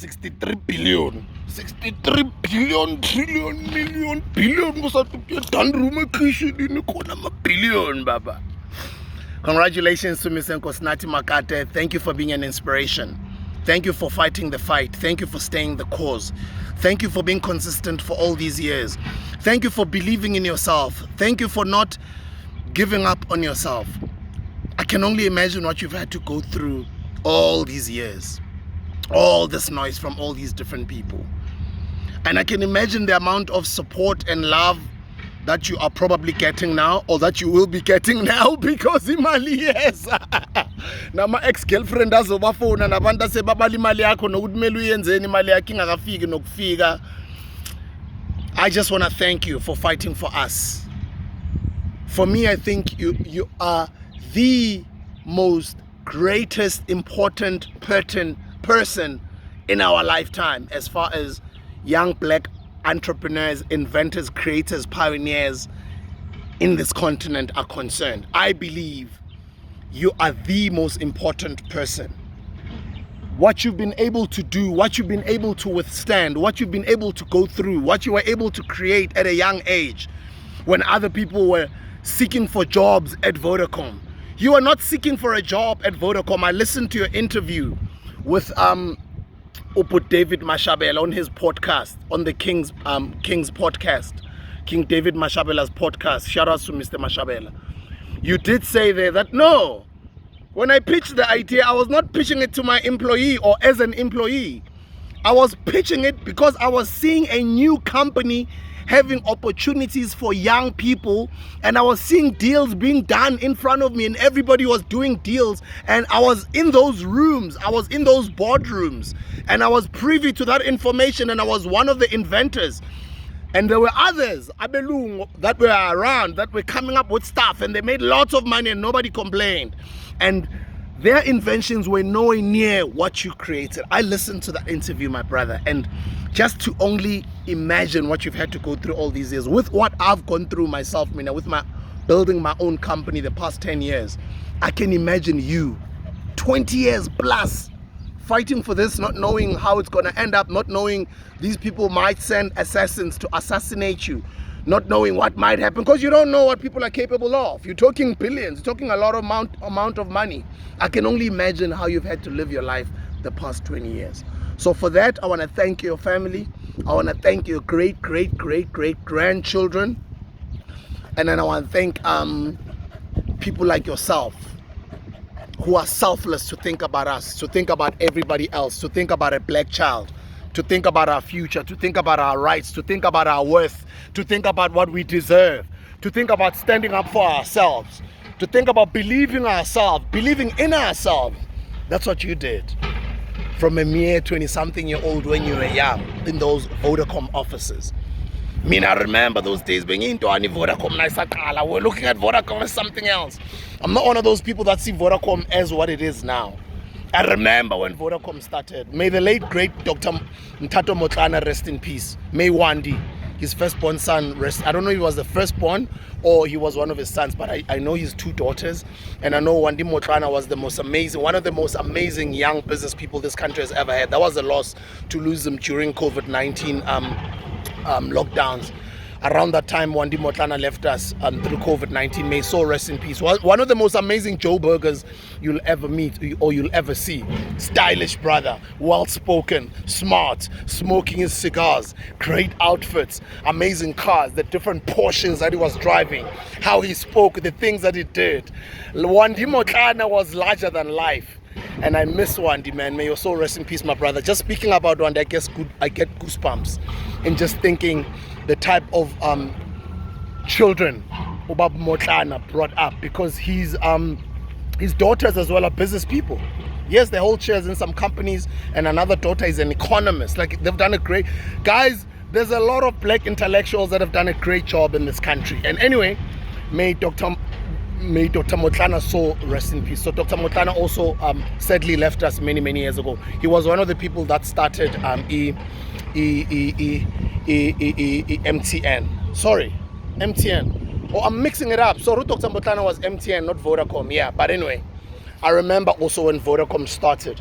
63 billion. 63 billion, trillion, million, billion. Billion, Baba. Congratulations to Mr. Nkosana Makate. Thank you for being an inspiration. Thank you for fighting the fight. Thank you for staying the cause. Thank you for being consistent for all these years. Thank you for believing in yourself. Thank you for not giving up on yourself. I can only imagine what you've had to go through all these years. All this noise from all these different people. And I can imagine the amount of support and love that you are probably getting now, or that you will be getting now, because imali yes. Na ma ex-girlfriend azobafona nabantu asebabala imali yakho nokuthi uyenzeni imali yakho ingakafiki nokufika. I just want to thank you for fighting for us. For me, I think you are the most greatest important person in our lifetime as far as young black entrepreneurs, inventors, creators, pioneers in this continent are concerned. I believe you are the most important person. What you've been able to do, what you've been able to withstand, what you've been able to go through, what you were able to create at a young age when other people were seeking for jobs at Vodacom. You are not seeking for a job at Vodacom. I listened to your interview with David Mashabela on his podcast, on the King's podcast, King David Mashabela's podcast. Shout out to Mr. Mashabela. You did say there that no, when I pitched the idea, I was not pitching it to my employee or as an employee. I was pitching it because I was seeing a new company having opportunities for young people, and I was seeing deals being done in front of me, and everybody was doing deals, and I was in those rooms, I was in those boardrooms, and I was privy to that information, and I was one of the inventors. And there were others, Abelung, that were around, that were coming up with stuff, and they made lots of money and nobody complained. And their inventions were nowhere near what you created. I listened to that interview, my brother, and just to only imagine what you've had to go through all these years, with what I've gone through myself, Mina, with my building my own company the past 10 years, I can imagine you, 20 years plus, fighting for this, not knowing how it's going to end up, not knowing these people might send assassins to assassinate you, not knowing what might happen, because you don't know what people are capable of. You're talking billions, you're talking a lot of amount of money. I can only imagine how you've had to live your life the past 20 years. So for that, I want to thank your family. I want to thank your great grandchildren. And then I want to thank people like yourself who are selfless to think about us, to think about everybody else, to think about a black child, to think about our future, to think about our rights, to think about our worth, to think about what we deserve, to think about standing up for ourselves, to think about believing in ourselves. That's what you did. From a mere 20-something-year-old when you were young in those Vodacom offices. I mean, I remember those days being into any Vodacom. We're looking at Vodacom as something else. I'm not one of those people that see Vodacom as what it is now. I remember when Vodacom started. May the late great Dr. Mtato Motlana rest in peace. May Wandi, his firstborn son, rest. I don't know if he was the firstborn or he was one of his sons, but I know his two daughters. And I know Wandi Motlana was the most amazing, one of the most amazing young business people this country has ever had. That was a loss to lose them during COVID-19 lockdowns. Around that time, Wandi Motlana left us through COVID-19. May so rest in peace. One of the most amazing Joe Burgers you'll ever meet or you'll ever see. Stylish brother, well-spoken, smart, smoking his cigars, great outfits, amazing cars, the different Porsches that he was driving, how he spoke, the things that he did. Wandi Motlana was larger than life. And I miss Wandi, man. May your soul rest in peace, my brother. Just speaking about Wandi, I get goosebumps. And just thinking the type of children Ubab Motlana brought up, because his daughters as well are business people. Yes, they hold shares in some companies, and another daughter is an economist. Like, they've done a great... Guys, there's a lot of black intellectuals that have done a great job in this country. And anyway, may Dr. Motlana soul rest in peace. So Dr. Motlana also sadly left us many years ago. He was one of the people that started MTN. Sorry, MTN. Oh, I'm mixing it up. So Dr. Motlana was MTN, not Vodacom. Yeah, but anyway, I remember also when Vodacom started.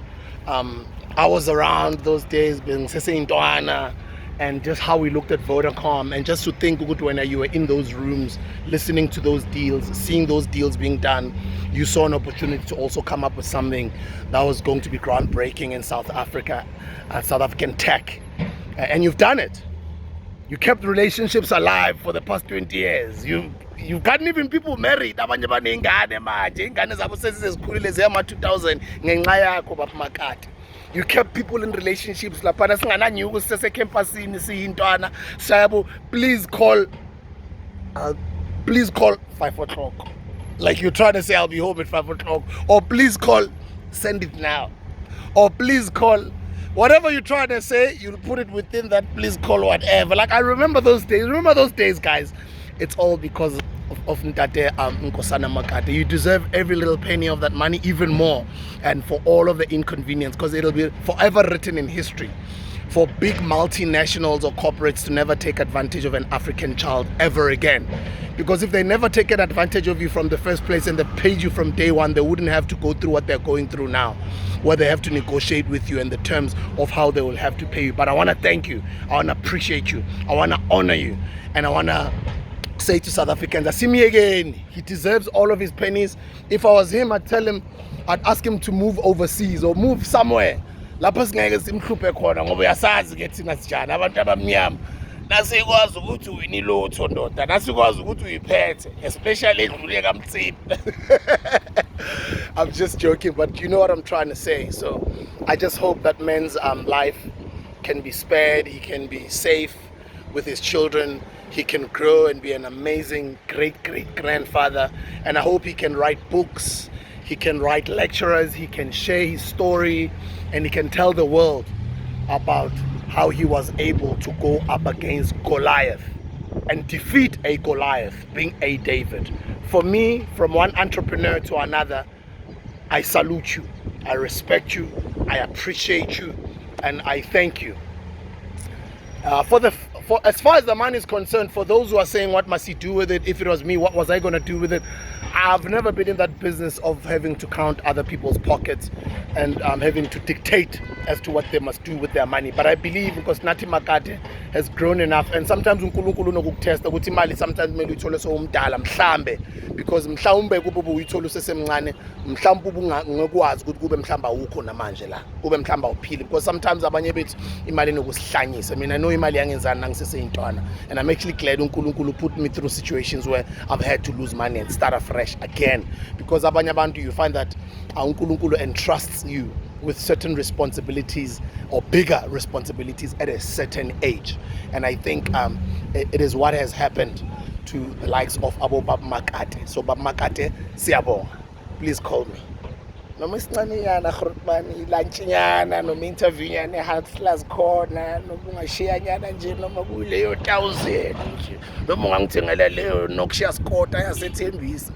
I was around those days, being Ntwana, and just how we looked at Vodacom, and just to think when you were in those rooms, listening to those deals, seeing those deals being done, you saw an opportunity to also come up with something that was going to be groundbreaking in South Africa, South African tech, and you've done it. You kept relationships alive for the past 20 years. You've gotten even people married. Abanye banengane manje, ingane zabo sezikhulile zema 2000 ngenxa yakho Baba Makate. You kept people in relationships. Lapana singananyuku sise campusini siyintwana. Sayabo, please call 5 o'clock. Like you're trying to say I'll be home at 5 o'clock. Or please call, send it now. Or please call. Whatever you're trying to say, you'll put it within that please call whatever. Like I remember those days. Remember those days, guys. It's all because of Ntate Nkosana Makate. You deserve every little penny of that money, even more, and for all of the inconvenience, because it'll be forever written in history for big multinationals or corporates to never take advantage of an African child ever again. Because if they never taken advantage of you from the first place and they paid you from day one, they wouldn't have to go through what they're going through now, where they have to negotiate with you and the terms of how they will have to pay you. But I want to thank you. I want to appreciate you. I want to honor you. And I want to say to South Africans, I see me again. He deserves all of his pennies. If I was him, I'd ask him to move overseas or move somewhere. Lapho singeke simhluphe khona ngoba uyasazi ke thina sijana abantu abamnyama. Nasikwazi ukuthi uyinilotho ndoda, nasikwazi ukuthi uyiphethe, especially edlule kaMtsipa. I'm just joking, but you know what I'm trying to say. So I just hope that man's life can be spared. He can be safe with his children. He can grow and be an amazing great-great-grandfather. And I hope he can write books. He can write lectures. He can share his story. And he can tell the world about how he was able to go up against Goliath and defeat a Goliath, being a David. For me, from one entrepreneur to another, I salute you. I respect you. I appreciate you. And I thank you. As far as the money is concerned, for those who are saying what must he do with it, if it was me, what was I going to do with it? I've never been in that business of having to count other people's pockets and having to dictate as to what they must do with their money. But I believe because Nati Makate has grown enough, and sometimes uNkulunkulu nokukutesta ukuthi imali sometimes kumele uyithole sowumdala mhlambe, because mhlawumbe kube uyithole usesemncane, mhlawumbe ungekwazi ukuthi kube mhlamba awukho namanje la, kube mhlamba uphile, because sometimes abanye bethu imali nokusihlanyisa. I mean, I know imali yangenzana nangiseseyintwana, and I'm actually glad uNkulunkulu put me through situations where I've had to lose money and start afresh again, because abanye abantu you find that uNkulunkulu entrusts you with certain responsibilities or bigger responsibilities at a certain age. And I think it is what has happened to the likes of Baba Makate. So Baba Makate, siyabonga. Please call me. Noma isincanyana Grootman ilanchinyana noma interview nyana eHeartslers khona noma ungashare nyana nje noma kuleyo 1000 nje noma ungangithengela leyo Nokia Scooter yasethembisa.